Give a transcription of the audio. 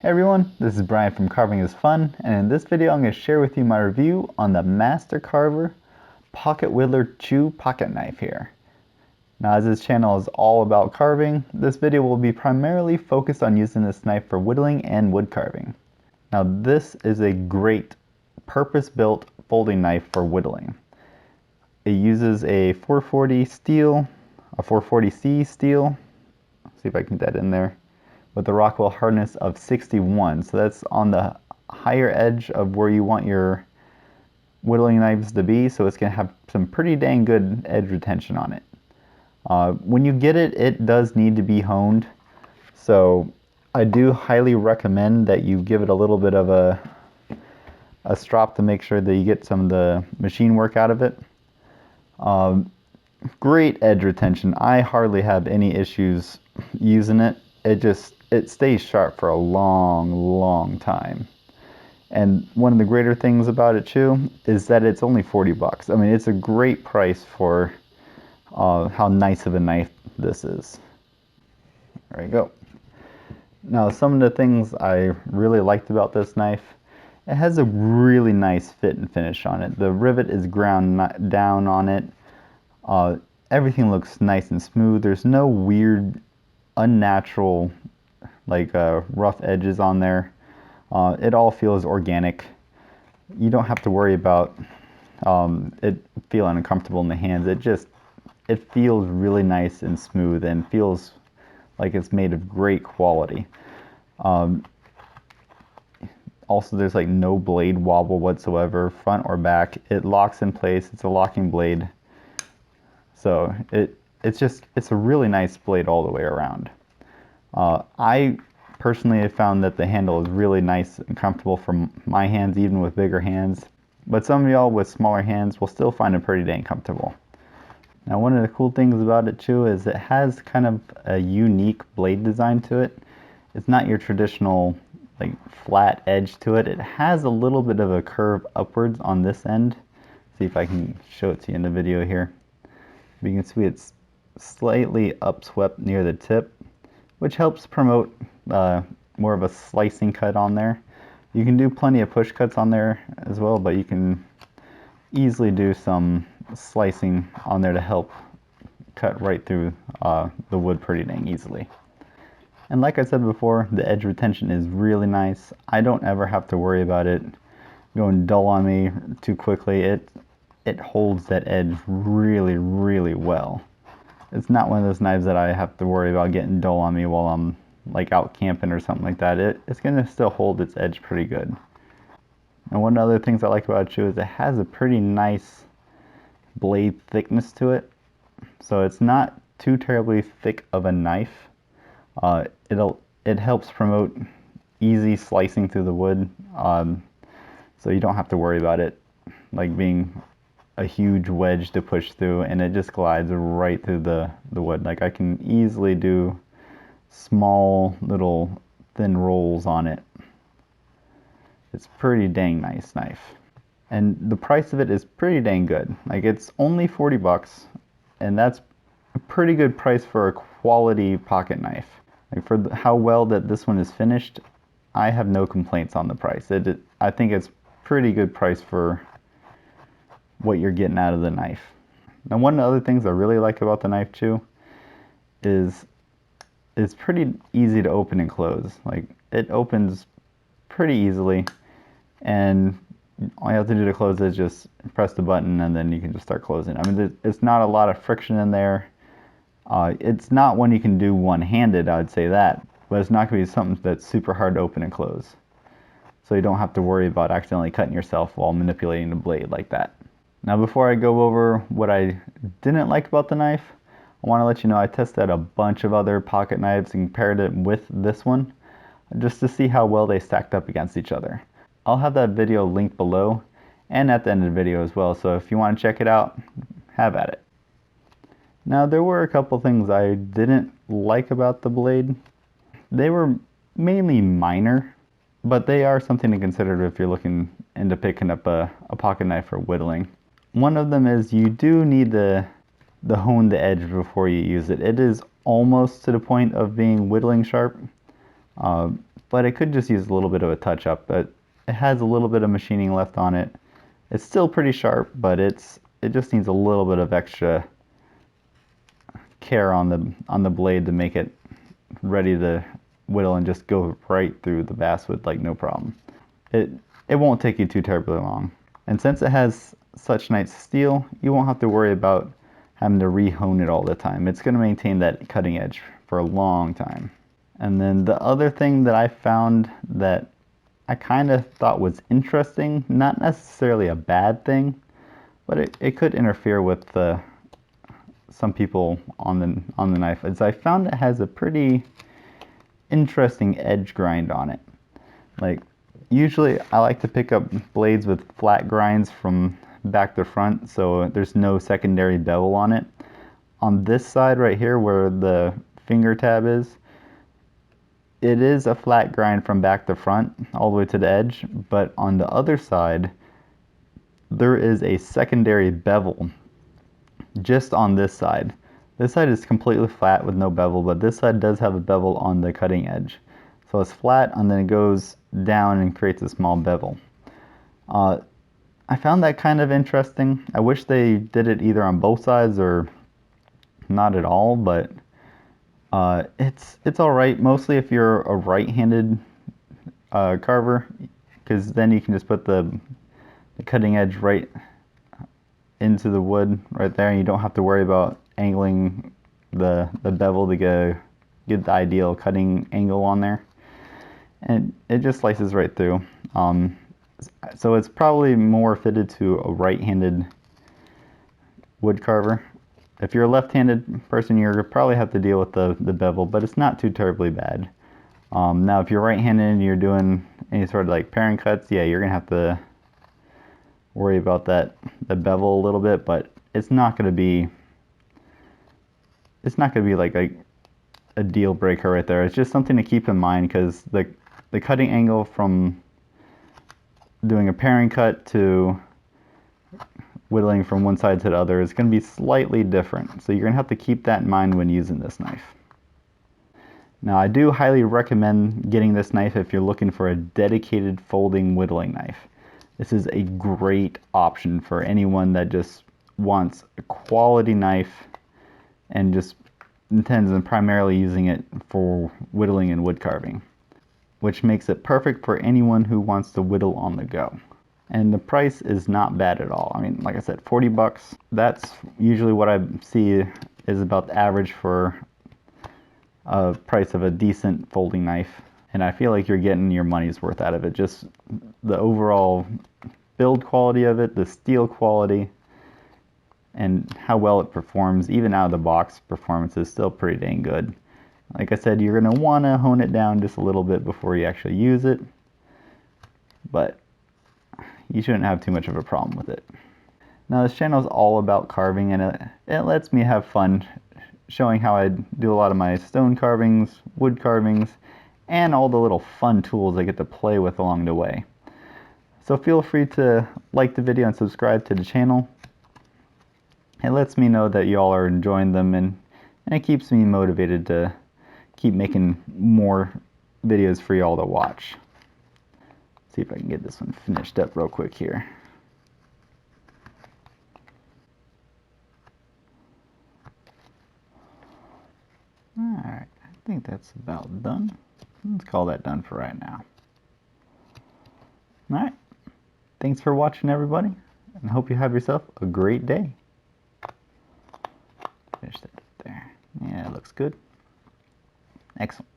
Hey everyone, this is Brian from Carving is Fun, and in this video I'm going to share with you my review on the MasterCarver Pocket Whittler Chew Pocket Knife here. Now, as this channel is all about carving, this video will be primarily focused on using this knife for whittling and wood carving. Now, this is a great purpose-built folding knife for whittling. It uses a 440 steel, a 440C steel. Let's see if I can get that in there. With the Rockwell Hardness of 61. So that's on the higher edge of where you want your whittling knives to be, so it's going to have some pretty dang good edge retention on it. When you get it, it does need to be honed, so I do highly recommend that you give it a little bit of a strop to make sure that you get some of the machine work out of it. Great edge retention. I hardly have any issues using it. It stays sharp for a long time. And one of the greater things about it too is that it's only 40 bucks. I mean, it's a great price for how nice of a knife this is. There we go. Now, some of the things I really liked about this knife, it has a really nice fit and finish on it. The rivet is ground down on it. Everything looks nice and smooth. There's no weird, unnatural rough edges on there. It all feels organic. You don't have to worry about it feeling uncomfortable in the hands. It feels really nice and smooth and feels like it's made of great quality. Also, there's like no blade wobble whatsoever, front or back. It locks in place. It's a locking blade. So it's a really nice blade all the way around. I personally have found that the handle is really nice and comfortable for my hands, even with bigger hands. But some of y'all with smaller hands will still find it pretty dang comfortable. Now, one of the cool things about it too is it has kind of a unique blade design to it. It's not your traditional like flat edge to it. It has a little bit of a curve upwards on this end. See if I can show it to you in the video here. But you can see it's slightly upswept near the tip, which helps promote more of a slicing cut on there. You can do plenty of push cuts on there as well, but you can easily do some slicing on there to help cut right through the wood pretty dang easily. And like I said before, the edge retention is really nice. I don't ever have to worry about it going dull on me too quickly. It holds that edge really well. It's not one of those knives that I have to worry about getting dull on me while I'm like out camping or something like that. It's going to still hold its edge pretty good. And one of the other things I like about it too is it has a pretty nice blade thickness to it. So it's not too terribly thick of a knife. It helps promote easy slicing through the wood. So you don't have to worry about it like being a huge wedge to push through, and it just glides right through the wood. Like, I can easily do small little thin rolls on it. It's pretty dang nice knife, and the price of it is pretty dang good. Like, it's only 40 bucks, and that's a pretty good price for a quality pocket knife. Like, for how well that this one is finished, I have no complaints on the price. I think it's pretty good price for what you're getting out of the knife. Now, one of the other things I really like about the knife too is it's pretty easy to open and close. Like, it opens pretty easily, and all you have to do to close is just press the button, and then you can just start closing. I mean, it's not a lot of friction in there. It's not one you can do one-handed, I would say that, but it's not going to be something that's super hard to open and close. So you don't have to worry about accidentally cutting yourself while manipulating the blade like that. Now, before I go over what I didn't like about the knife, I want to let you know I tested a bunch of other pocket knives and compared it with this one, just to see how well they stacked up against each other. I'll have that video linked below and at the end of the video as well, so if you want to check it out, have at it. Now, there were a couple things I didn't like about the blade. They were mainly minor, but they are something to consider if you're looking into picking up a pocket knife for whittling. One of them is you do need to hone the edge before you use it. It is almost to the point of being whittling sharp. but it could just use a little bit of a touch up. But it has a little bit of machining left on it. It's still pretty sharp, but it just needs a little bit of extra care on the blade to make it ready to whittle and just go right through the basswood like no problem. It won't take you too terribly long. And since it has such nice steel, you won't have to worry about having to re-hone it all the time. It's going to maintain that cutting edge for a long time. And then the other thing that I found that I kind of thought was interesting, not necessarily a bad thing, but it could interfere with some people on the knife, is I found it has a pretty interesting edge grind on it. Like, usually I like to pick up blades with flat grinds from back to front, so there's no secondary bevel on it. On this side right here where the finger tab is, it is a flat grind from back to front all the way to the edge, but on the other side there is a secondary bevel just on this side. This side is completely flat with no bevel, but this side does have a bevel on the cutting edge. So it's flat and then it goes down and creates a small bevel. I found that kind of interesting. I wish they did it either on both sides or not at all, but it's all right. Mostly if you're a right-handed carver, because then you can just put the cutting edge right into the wood right there, and you don't have to worry about angling the bevel to get the ideal cutting angle on there. And it just slices right through. So it's probably more fitted to a right-handed wood carver. If you're a left-handed person, you're probably have to deal with the bevel, but it's not too terribly bad. Now, if you're right-handed and you're doing any sort of like paring cuts, yeah, you're gonna have to worry about the bevel a little bit, but it's not gonna be like a deal breaker right there. It's just something to keep in mind, because the cutting angle from doing a paring cut to whittling from one side to the other is going to be slightly different. So you're going to have to keep that in mind when using this knife. Now, I do highly recommend getting this knife if you're looking for a dedicated folding whittling knife. This is a great option for anyone that just wants a quality knife and just intends on primarily using it for whittling and wood carving, which makes it perfect for anyone who wants to whittle on the go. And the price is not bad at all. I mean, like I said, 40 bucks. That's usually what I see is about the average for a price of a decent folding knife. And I feel like you're getting your money's worth out of it. Just the overall build quality of it, the steel quality, and how well it performs. Even out of the box, performance is still pretty dang good. Like I said, you're going to want to hone it down just a little bit before you actually use it, but you shouldn't have too much of a problem with it. Now, this channel is all about carving, and it lets me have fun showing how I do a lot of my stone carvings, wood carvings, and all the little fun tools I get to play with along the way. So feel free to like the video and subscribe to the channel. It lets me know that y'all are enjoying them, and it keeps me motivated to keep making more videos for y'all to watch. See if I can get this one finished up real quick here. Alright, I think that's about done. Let's call that done for right now. Alright, thanks for watching, everybody, and I hope you have yourself a great day. Finish that up there. Yeah, it looks good. Excellent.